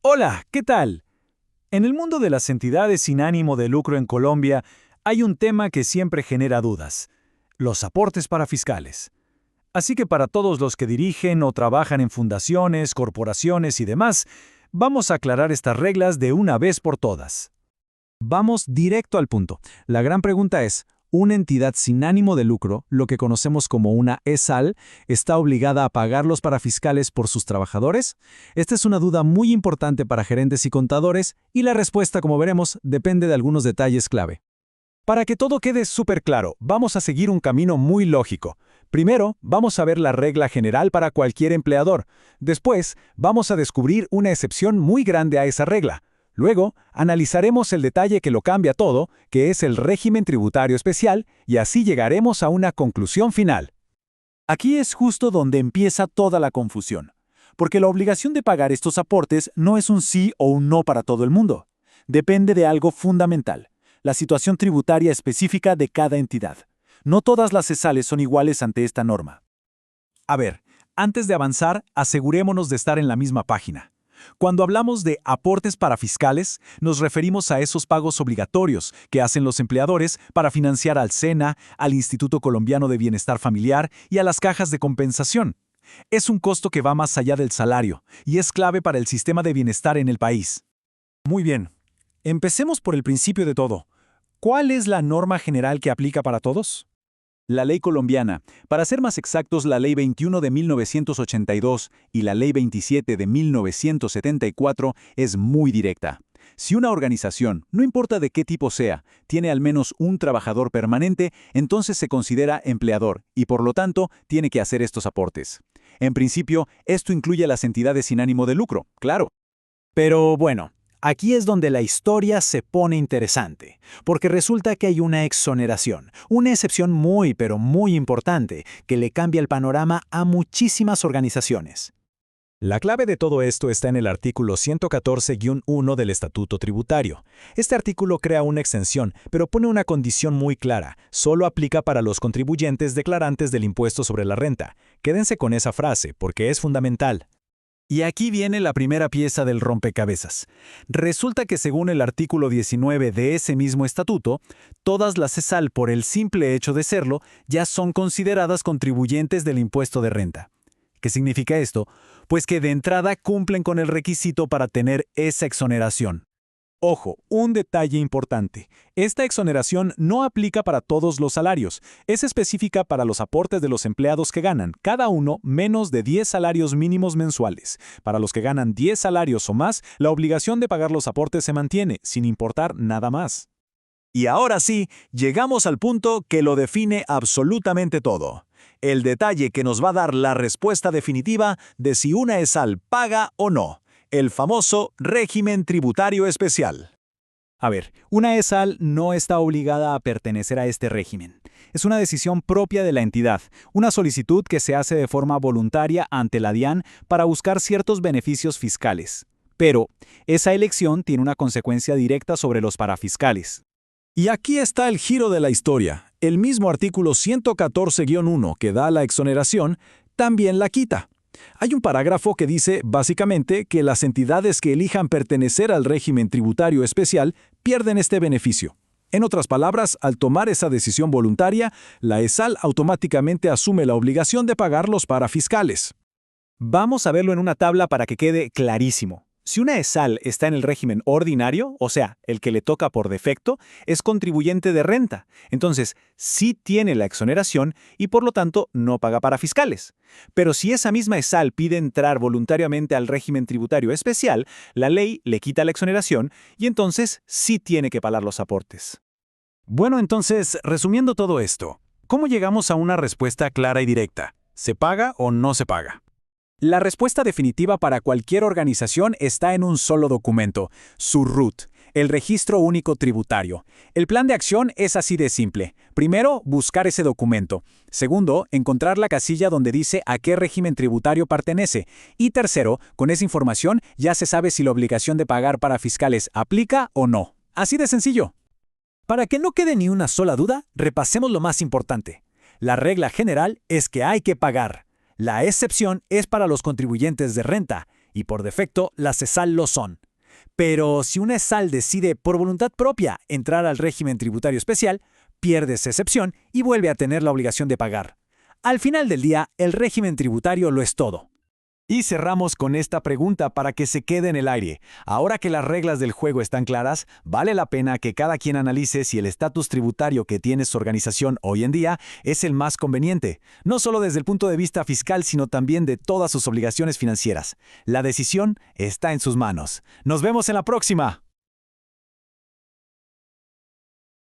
Hola, ¿qué tal? En el mundo de las entidades sin ánimo de lucro en Colombia, hay un tema que siempre genera dudas: los aportes para fiscales. Así que para todos los que dirigen o trabajan en fundaciones, corporaciones y demás, vamos a aclarar estas reglas de una vez por todas. Vamos directo al punto. La gran pregunta es, ¿una entidad sin ánimo de lucro, lo que conocemos como una ESAL, está obligada a pagar los parafiscales por sus trabajadores? Esta es una duda muy importante para gerentes y contadores, y la respuesta, como veremos, depende de algunos detalles clave. Para que todo quede súper claro, vamos a seguir un camino muy lógico. Primero, vamos a ver la regla general para cualquier empleador. Después, vamos a descubrir una excepción muy grande a esa regla. Luego, analizaremos el detalle que lo cambia todo, que es el régimen tributario especial, y así llegaremos a una conclusión final. Aquí es justo donde empieza toda la confusión, porque la obligación de pagar estos aportes no es un sí o un no para todo el mundo. Depende de algo fundamental: la situación tributaria específica de cada entidad. No todas las ESALes son iguales ante esta norma. A ver, antes de avanzar, asegurémonos de estar en la misma página. Cuando hablamos de aportes para fiscales, nos referimos a esos pagos obligatorios que hacen los empleadores para financiar al SENA, al Instituto Colombiano de Bienestar Familiar y a las cajas de compensación. Es un costo que va más allá del salario y es clave para el sistema de bienestar en el país. Muy bien, empecemos por el principio de todo. ¿Cuál es la norma general que aplica para todos? La ley colombiana, para ser más exactos la ley 21 de 1982 y la ley 27 de 1974, es muy directa. Si una organización, no importa de qué tipo sea, tiene al menos un trabajador permanente, entonces se considera empleador y por lo tanto tiene que hacer estos aportes. En principio, esto incluye a las entidades sin ánimo de lucro, claro. Pero bueno, aquí es donde la historia se pone interesante, porque resulta que hay una exoneración, una excepción muy pero muy importante, que le cambia el panorama a muchísimas organizaciones. La clave de todo esto está en el artículo 114-1 del Estatuto Tributario. Este artículo crea una exención, pero pone una condición muy clara: solo aplica para los contribuyentes declarantes del impuesto sobre la renta. Quédense con esa frase, porque es fundamental. Y aquí viene la primera pieza del rompecabezas. Resulta que según el artículo 19 de ese mismo estatuto, todas las ESAL, por el simple hecho de serlo, ya son consideradas contribuyentes del impuesto de renta. ¿Qué significa esto? Pues que de entrada cumplen con el requisito para tener esa exoneración. Ojo, un detalle importante: esta exoneración no aplica para todos los salarios, es específica para los aportes de los empleados que ganan, cada uno, menos de 10 salarios mínimos mensuales. Para los que ganan 10 salarios o más, la obligación de pagar los aportes se mantiene, sin importar nada más. Y ahora sí, llegamos al punto que lo define absolutamente todo. El detalle que nos va a dar la respuesta definitiva de si una ESAL paga o no: el famoso régimen tributario especial. A ver, una ESAL no está obligada a pertenecer a este régimen. Es una decisión propia de la entidad, una solicitud que se hace de forma voluntaria ante la DIAN para buscar ciertos beneficios fiscales. Pero esa elección tiene una consecuencia directa sobre los parafiscales. Y aquí está el giro de la historia. El mismo artículo 114-1 que da la exoneración también la quita. Hay un parágrafo que dice, básicamente, que las entidades que elijan pertenecer al régimen tributario especial pierden este beneficio. En otras palabras, al tomar esa decisión voluntaria, la ESAL automáticamente asume la obligación de pagar los parafiscales. Vamos a verlo en una tabla para que quede clarísimo. Si una ESAL está en el régimen ordinario, o sea, el que le toca por defecto, es contribuyente de renta. Entonces, sí tiene la exoneración y por lo tanto no paga parafiscales. Pero si esa misma ESAL pide entrar voluntariamente al régimen tributario especial, la ley le quita la exoneración y entonces sí tiene que pagar los aportes. Bueno, entonces, resumiendo todo esto, ¿cómo llegamos a una respuesta clara y directa? ¿Se paga o no se paga? La respuesta definitiva para cualquier organización está en un solo documento: su RUT, el Registro Único Tributario. El plan de acción es así de simple. Primero, buscar ese documento. Segundo, encontrar la casilla donde dice a qué régimen tributario pertenece. Y tercero, con esa información ya se sabe si la obligación de pagar parafiscales aplica o no. Así de sencillo. Para que no quede ni una sola duda, repasemos lo más importante. La regla general es que hay que pagar. La excepción es para los contribuyentes de renta y por defecto las ESAL lo son. Pero si una ESAL decide por voluntad propia entrar al régimen tributario especial, pierde esa excepción y vuelve a tener la obligación de pagar. Al final del día, el régimen tributario lo es todo. Y cerramos con esta pregunta para que se quede en el aire. Ahora que las reglas del juego están claras, vale la pena que cada quien analice si el estatus tributario que tiene su organización hoy en día es el más conveniente, no solo desde el punto de vista fiscal, sino también de todas sus obligaciones financieras. La decisión está en sus manos. ¡Nos vemos en la próxima!